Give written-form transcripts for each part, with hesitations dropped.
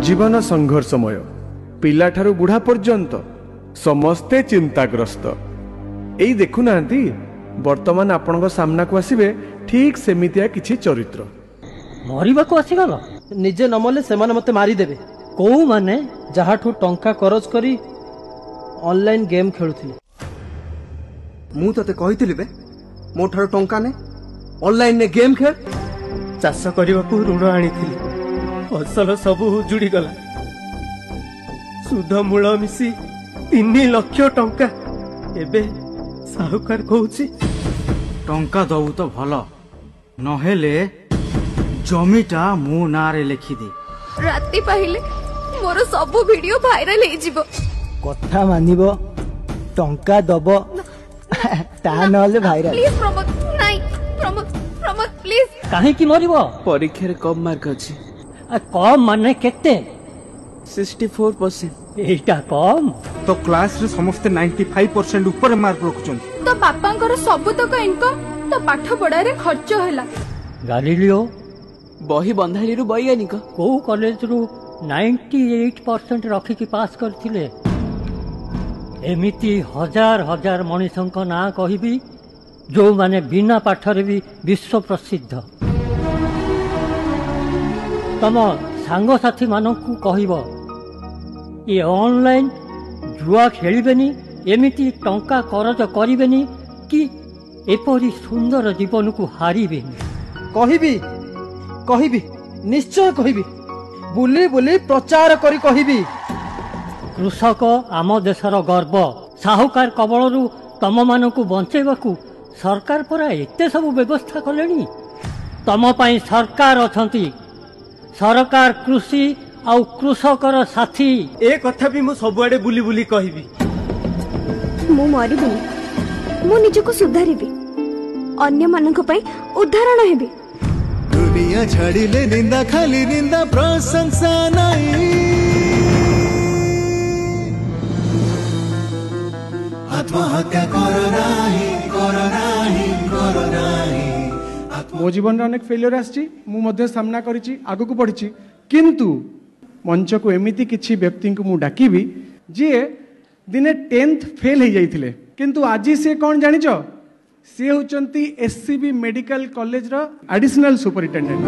जीवन संघर्षमय पिला ठारू बुढ़ा पर्यंत समस्ते चिंताग्रस्त। एई देखुना वर्तमान आपण सामना को आसीबे ठीक सेमितिया किछि चरित्र। मरिबा को आसीगल निजे नमले सेमाने मते मारी देबे। को माने जहाठू टंका खरच करी ऑनलाइन गेम खेलुथिले। मु तते कहितली बे मो ठारो टंका ने ऑनलाइन ने गेम खेल। चाष करबा को ऋण आनीथिली फसल सब उजुड़ी गला। सुध मूल मिसी 3 लाख टंका एबे साहुकार कहूची टंका दबु तो भल नहेले जमीटा मो नारे लिखि दे। राति पाहिले मोर सब वीडियो वायरल हे जिवो। कथा मानिबो टंका दबो ता नले वायरल। प्लीज प्रमोद नाही प्रमोद प्रमोद प्लीज। काहे की मरिबो? परीक्षा रे कम मार्क अछि। कम माने केते? 64%। एटा कम तो क्लास रे समस्त 95% ऊपर मार्क रखुचन। तो पापांकर सब तक इनकम तो पाठ पढ़ा रे खर्च होला। गालिलियो बही बंधाली रु वैज्ञानिक को कॉलेज रु 98% रखी की पास करथिले। एमिति हजार हजार मनीषंक ना कहिबी जो माने बिना पाठरे भी विश्व प्रसिद्ध। तम सांग साथी मानकु कहिबो ये ऑनलाइन जुआ खेलिबेनी एमिति टंका करज करिबेनी कि एपरी सुंदर जीवन को हारिबेनी। कहिबी निश्चय कहिबी बुली बुली प्रचार करी कहिबी। कृषक आम देशर गर्व। साहुकार कबलरू तम मानकु बंचेबाकू सरकार परा एते सब व्यवस्था कलेनी। तम पई सरकार अछंती। सरकार कृषि आउ कृषकर साथी। ए कथा भी मु सबुआडे बुली बुली कहिबी। मु मरिबिनी मु निजको सुधारिबी अन्य मानक पई उदाहरण हेबी। दुनिया छाड़िले निंदा खाली निंदा प्रशंसा नहीं। आत्महत्या करो नाही करो नाही करो नाही। मो जीवन अनेक फेलियर आछि मु मध्य सामना करिछि आगु को पढिछि किंतु मंच को एमिति किछि व्यक्ति को मु डाकिबी जे दिने 10th फेल हो जाइथिले किंतु आज से कौन जानिछ सी होचंती एससीबी मेडिकल कॉलेज रो एडिशनल सुपरिटेंडेंट।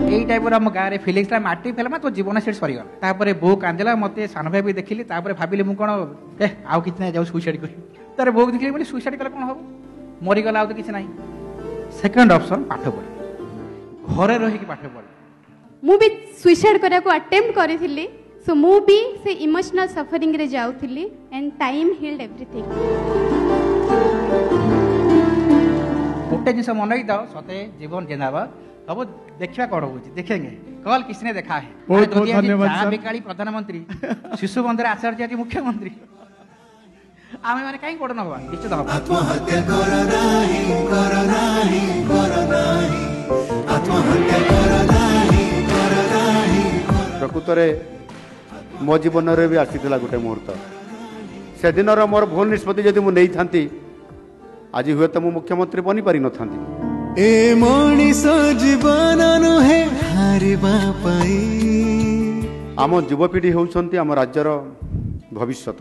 एई टाइप रो हम गाँ रे फिलिंग्स ला माटी फेलमा तो जीवन सेट सरी गला। तापरे बो कांदेला मते सान भाई भी देखिली तापरे भाबिले मु कोन आउ किछ नै जाऊ सुसाइड करी। तारे बो देखिली बोली सुसाइड कला कोन हो मरी गला आउ तो किछ नाही। सेकंड ऑप्शन पाठ पढ़ घरे रही की पाठ पढ़। मु भी सुसाइड करिया को अटेम्प्ट करिथिली सो मु भी से इमोशनल सफरिंग रे जाउथिली एंड टाइम हील्ड एवरीथिंग। गोटे जिनस मन दाओ सते जीवन जेनाबा सब देखिया कौन होची देखेंगे कल किसने देखा है। बहुत बहुत धन्यवाद बेकाली प्रधानमंत्री शिशु बंदर आचार्य जी मुख्यमंत्री आमे माने काई कोड नबा निश्चित हो। आत्महत्या करो नाही करो नाही करो नाही आत्महत्या करो नाही करो नाही। प्रकृत रे मो जीवन रे भी आसीथिला गोटे मुहूर्त से दिन रो मोर भूल निष्पत्ति जदि मु नै थांती आज हुए तो मु मुख्यमंत्री बनी पारि न थांती। ए मनीष जीवन नुहे हारिबा पाई। आम युवपीढ़ी होउछंती आम राज्यर भविष्यत।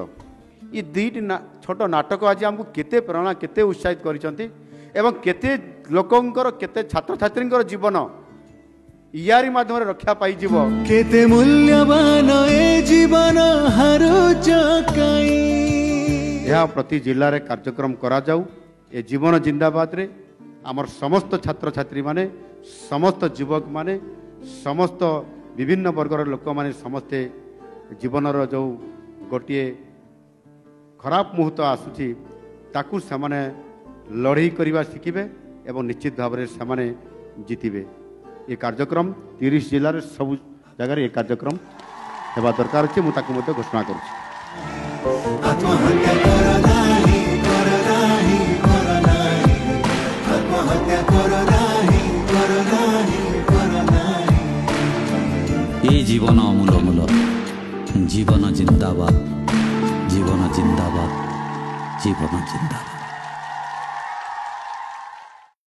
ये दुईटी छोट नाटक आज आमको केते प्रेरणा केते उत्साहित करिसंती एवं केते लोकंकर केते छात्र छात्रींकर जीवन यारी माध्यम रक्षा पाई जीव। केते मूल्यवान ए जीवन हारुच काई। यह प्रति जिल्ला रे कार्यक्रम करा जाऊ। ए जीवन जिंदाबाद रे आमर समस्त छात्र छात्री माने समस्त युवक माने समस्त विभिन्न वर्गर लोक माने समस्ते जीवनर जो गोटे खराब मुहूर्त आसुची ताकू सेमाने लड़ाई करवा शिखिबे एवं निश्चित भाव में सेमाने जीतिबे। ये कार्यक्रम 30 जिले में सब जगह ये कार्यक्रम हेबा दरकार अछि। मु ताकू मते घोषणा करूछि। आत्महत्या करो नाही करो नाही करो नाही आत्महत्या करो नाही करो नाही करो नाही। ये जीवन अमूल अमूल जीवन जिंदाबाद। ଜିନ୍ଦାବାଦ, ଜୀବନ ଜିନ୍ଦାବାଦ।